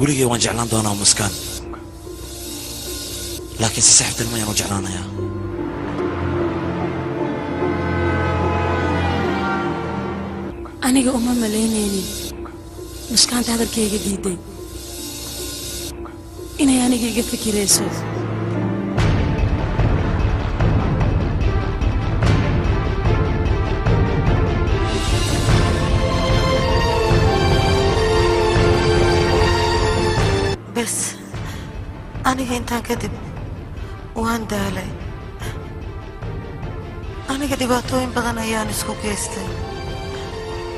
ولقي وان جعلان دونا مسكان لكن سحبت المية وجعلانها يا أنا أمم ملينيني مسكان هذا الكيك جديد إني أنا جيجا فكريسو بس أنا أنت كذب وأنا دالي أنا كدباتوين بدن أيان اسكو كيستي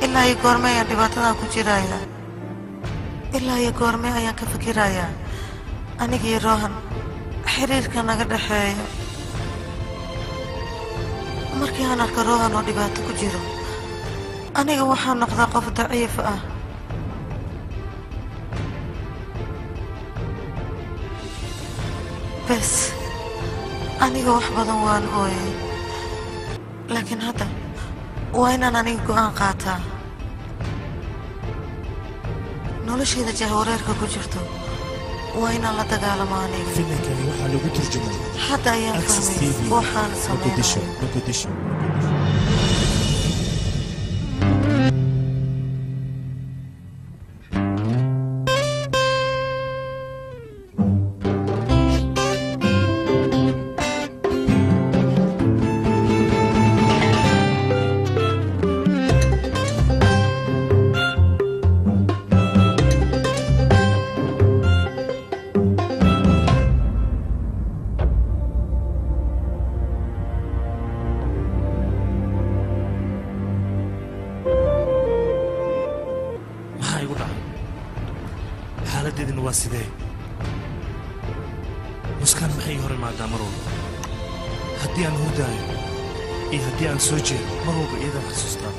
إلا يقول ما يدباتنا كجرايا إلا يقول ما أيان كفكرايا أنا كي روحن حرير كان قد حيا مركي أنا كروحن ودباتو كجرو أنا وحنا نقطع قف ضعيف بس أنا wax badan waan ooyay laakiin hadda waa inaan aniga go'aan qaataa noloshayda jahwareerka ku jirto waa inaan la dagaalamo aniga filimkani waxaa lagu turjumay hadda ayaan fahmay waxaan sameeyay مسكان محي هوري مع دامرو هدي أن هداي هدي أن سوجي مرو بإيدا حسوستا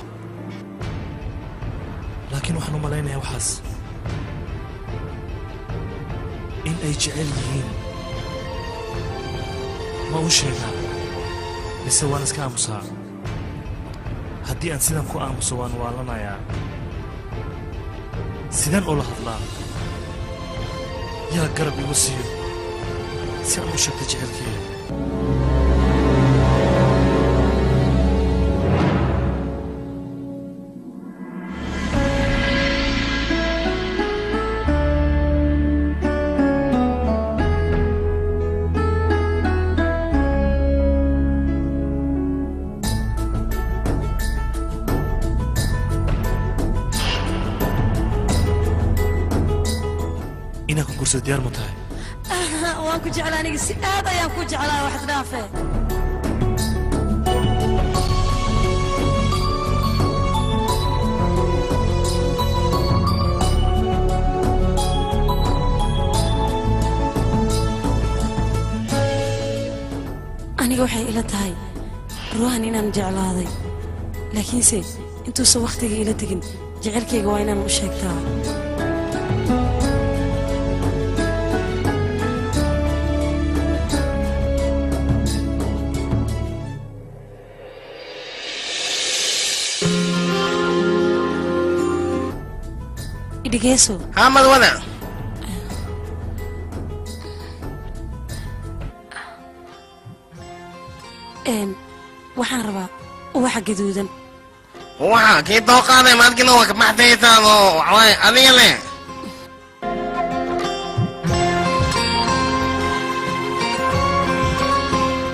لكن وحنو ملاينا وحس إن أي جعليين ما وشينا لسوان اسكا أمسا هدي أن سيدان كو أمسوان والنا يا سيدان أولا هدلا يا قرب يوسيو سيان مشك تجعلكي إنك كورس ديار متاعي waan ku jeclaa aniga si aad ayaan ku jeclaa wax dhaafay aniga waxay ila tahay ruuhan inaan jeclaaday laakiinse intuusan waqtiga ila tegin jecelkayga waa inaan u sheegtaa Digeso. Hamad wada. waxaan rabaa waxa gaduudan. Waxa kii tooqaaday maad kino wax maxdaytaan oo waxay adiga leh.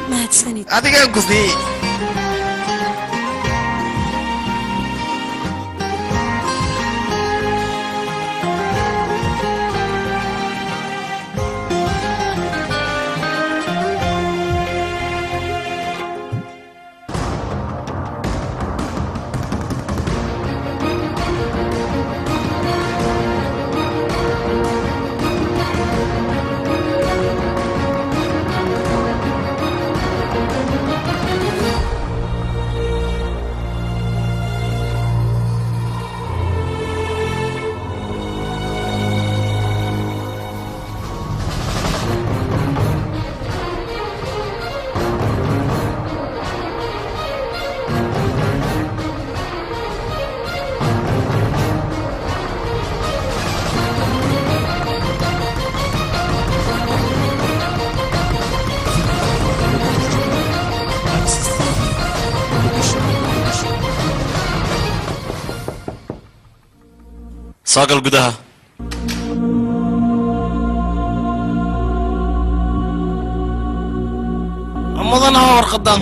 Mahadsanid. Adiga ku sii. soo gal gudaha mudanaha warqadan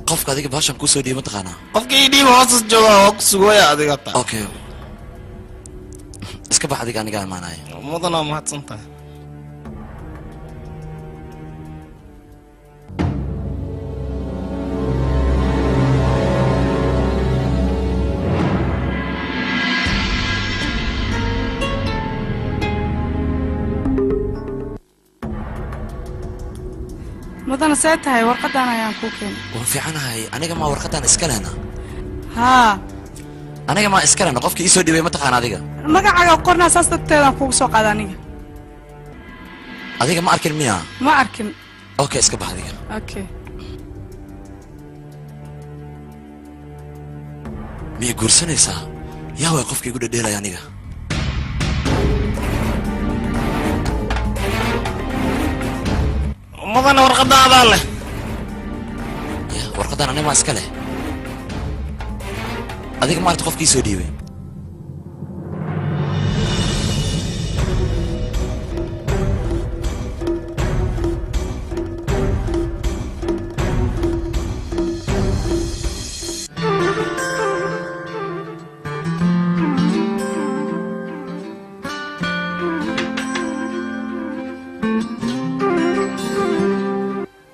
qofka adiga baashan ku soo dhiibay taqaana qofkii dhiib hoos jooga oo ku sugaya adiga ta okay iska bax adiga aniga amaanay mudana mahadsantahay مدن ساعتها ورقة أنا يا كوكين وفي عنها أنا ما ورقة أنا إسكالنا ها أنا ما إسكالنا قفك إيسو دي ما تقانا ديجا ما قاعد قرنا أساس تتلا فوق سوق هذانية هذيك ما أركن مياه ما أركن أوكي إسكب هذيك أوكي مي قرصني سا يا هو قفك يقول ديلا يا نيجا مدن ورقة هذا له يا ورقة أنا ما إسكاله هذيك ما تقفك إيسو ديوي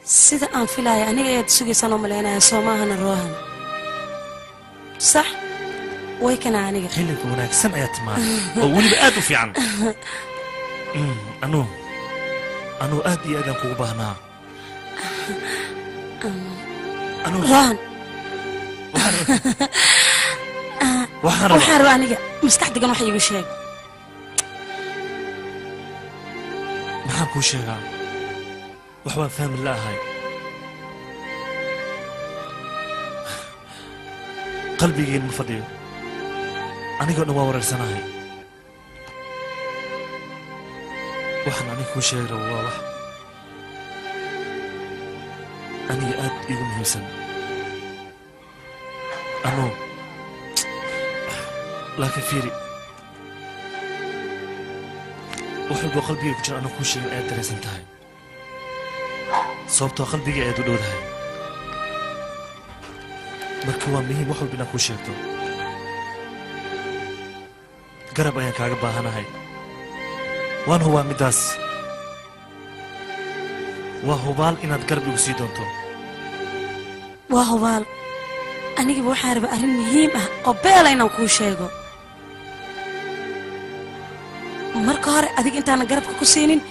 sida aan filayo aniga ayaad sugaysan oo maleynaya soomahana Rohan صح way kana aniga xilliga wanaagsan ayaa timaada oo weliba aad u fiican anuu aad iyo aad aan kugu baahnaa Rohan waxaan rabaa aniga maskaxdigan wax iigu sheeg maxaan kuu sheegaa wax waan fahmi la'ahay qalbigeen ma fadhiyo anigoo dhan waa wareersanahay waxaan aniga kuu sheegi rabo waa wax aniga aad iigu muhiimsan anuu laakiin fiiri wax walboo qalbigay ku jira anuu kuu sheegin ayaad daraysan tahay sababtoo qalbigii ayaad u dhowdahay marka waa muhiim wax walba inaad kuu sheegto garab ayaan kaaga baahanahay waan hubaa middaas waa hubaal inaad garab igu sii doonto waa hubaal anigaba waxaan rabaa arrin muhiim ah oo beela inaan kuu sheego marka hore adiga intaanan garabka ku siinin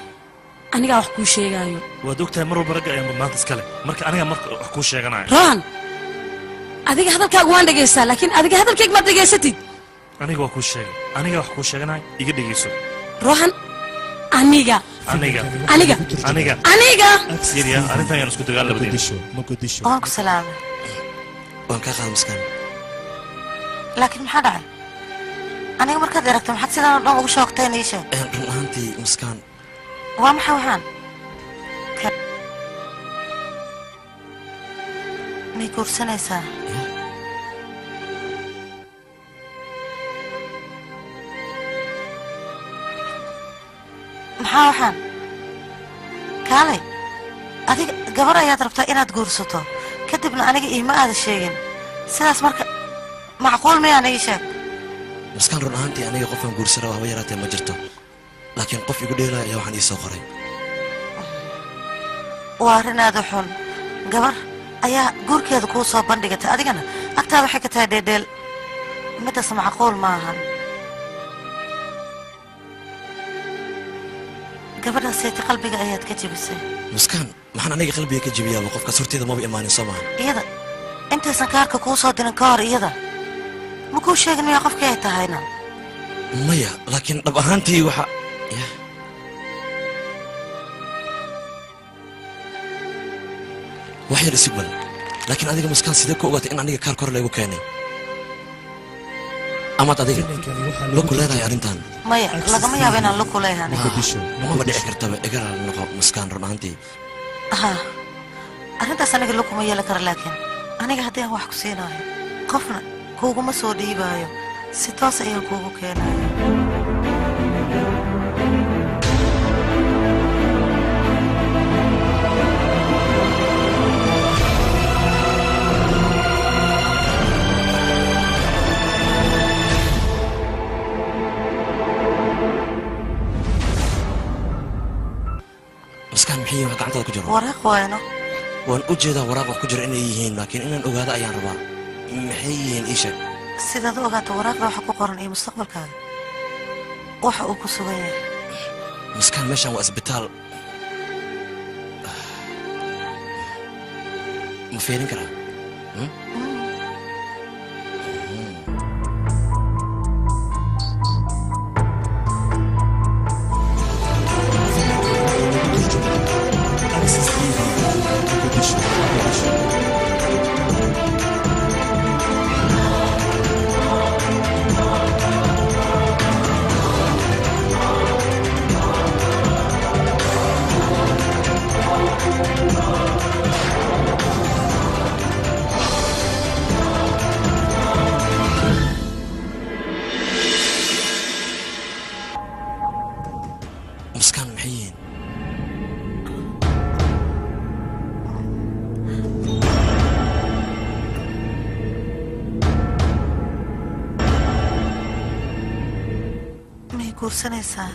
anigaa wax kuu sheegaayo waad ogtahay mar walba ragga ayaan mudnaanta iskale marka anigaa marka wax kuu sheeganayo Rohan adiga hadalkaagu waan dhegaystaa laakiin adiga hadalkayga maad dhegaysatid aniga waa kuu sheegay anigaa wax kuu sheeganayo iga dhegayso Rohan aniga yariya arrintan ayaan isku dagaal labadeen waan ku salaamay waan kaa qaada maskaan laakiin maxaa dhacay aniga markaad aragto maxaad sidaan oo dhan ugu shoogtay ii sheeg run ahaantii maskaan waa maxay waxaan may guursanaysaa maxaa waxaan kaalay adiga gabar ayaad rabtaa inaad guursato kadibna aniga iima aada sheegin sidaas marka macquul miyaan ii sheeg maskaan run ahaantii aniga qofkan guursara waxba yaraatee ma jirto laakiin qof igu dheelaya ayaa waxaan ii soo qoray waa arrin aada u xun gabar ayaa guurkeeda kuu soo bandhigatay adigana agtaada waxay ka tahay dheedheel middaas macquul ma ahan gabadhaas seeta qalbiga ayaad ka jebisay maskaan maxaan aniga qalbiga ka jebiyaaba qofkaas horteeda maba imaanin soo maaha iyada intaysan kaarka kuu soo dirin ka hor iyada ma kuu sheegin miyaa qofkii ay tahayna maya laakiin dhab ahaantii waxa wax yar isig bal laakiin adiga muskaan sidee ku ogaatay in aniga kaar kor laygu keenay amaad adiga laku leedahay arrintan maya lagama yaabo inaan la kuleeyahay maba dhici kartaba igara noqo muskaan run ahaantii ها arrintaas aniga laguma yeelan kara laakiin aniga haddii aan wax ku siinayo qofna kuuguma soo dhiibaayo si toos ayaan kuugu keenayo muskaan maxay wax gacantada ku jiro waraaq waayno waan u jeedaa waraaq wax ku jira inay yihiin laakiin inaan ogaado ayaan rabaa maxay yihiin ii sheeg sidaad u ogaato waraaqda waxa ku qoran iyo mustaqbalkaaga waxa uu ku sugan yahay muskaan meeshaan waa isbitaal ma fiirin karaa muskaan maxay yihiin may guursanaysaa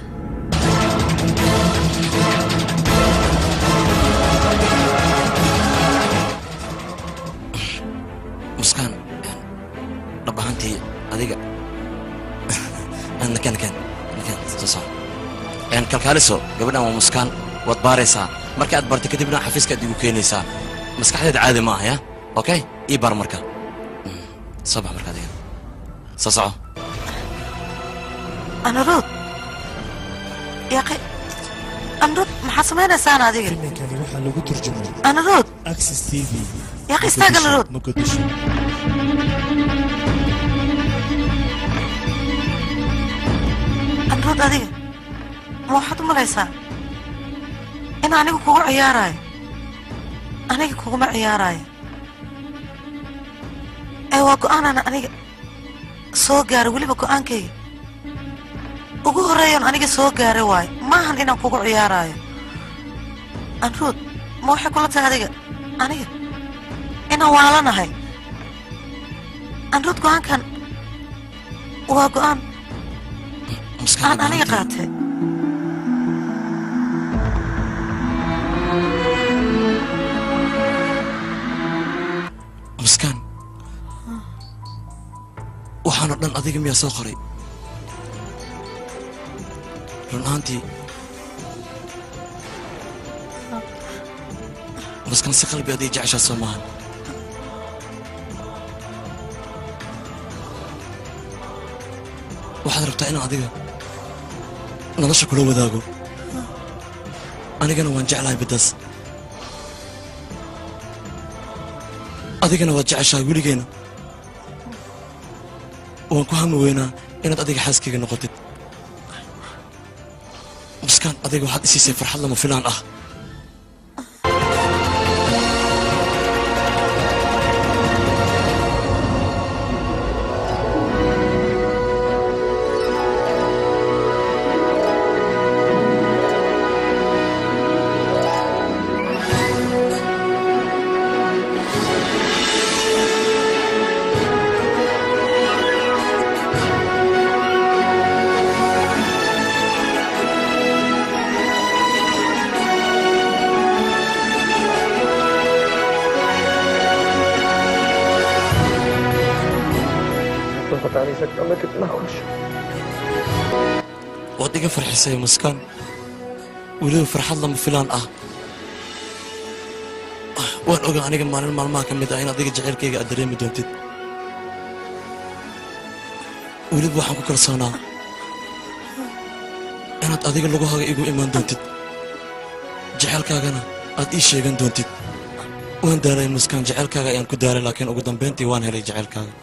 muskaan dhab ahaantii adiga nakan soo soco kalkaaliso gabadhan waa muskaan waad baaraysaa marka aad bartay kadibna xafiiska aad igu keenaysaa maskaxdeeda caadi ma aha ya okay ii baar marka soo bax marka adiga soo soco anarood yaqi anarood maxaa samaynaysaana adiga filimkani waxaa lagu turjumay anarood Access TV yaqi istaag anarood Muqdisho anarood adiga ma waxaad u malaysaa in aniga kugu ciyaaraayo aniga kuguma ciyaaraayo ee waa go'aanaan aniga soo gaaray weliba go'aankayga ugu horreeyan aniga soo gaaray waayo maahan inaan kugu ciyaaraayo anruud ma waxay kula tahay adiga aniga inaan waalanahay anruud go'aankan waa go'aan aan aniga qaatay muskaan waxaana dhan adiga miyaa soo qoray run ahaantii muskaan si qalbi aday jeceshaa soo maahan waxaad rabtaa inaan adiga nolosha kula wadaago anigana waan jeclahay baddaas adigana waad jeceshahay weligeena waan ku hami weynaa inaad adiga xaaskayga noqotid muskaan adiga waxaad isiisay farxad lama filaan ah waad iga farxisay muskaan weliba farxad lama filaan ah waan ogaa aniga maalin maalmaha ka mid ah in adiga jaceylkayga aad dareemi doontid weliba waxaan ku kalsoonaa inaad adiga lugahaaga igu imaan doontid jacaylkaagana aad ii sheegan doontid waan daalay muskaan jacaylkaaga ayaan ku daalay laakiin ugu dambayntii waan helay jacaylkaaga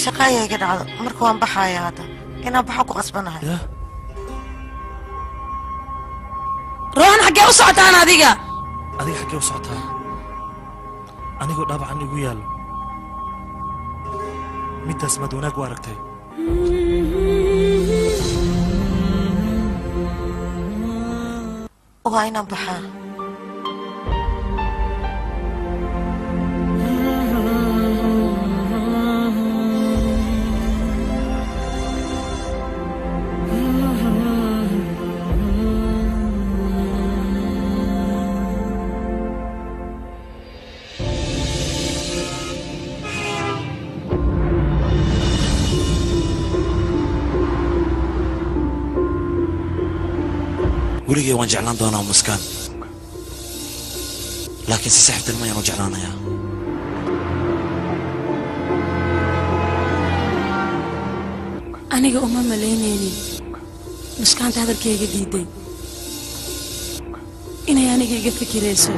shaqaaya iga dhacdo marka waan baxaya hadda inaan baxo ku qasbanahay روحان حقي وصعتان هذيك adiga xaggee u socotaa anigoo dhaabacan igu yaalo middaas maad wanaag u aragtay waa inaan baxaa weligay waan jeclaan doonaa muskaan laakiin si saxibtan mayaan u jeclaanayaa aniga uma malaynaynin muskaanta hadalkayga diiday inay aniga iga fikirayso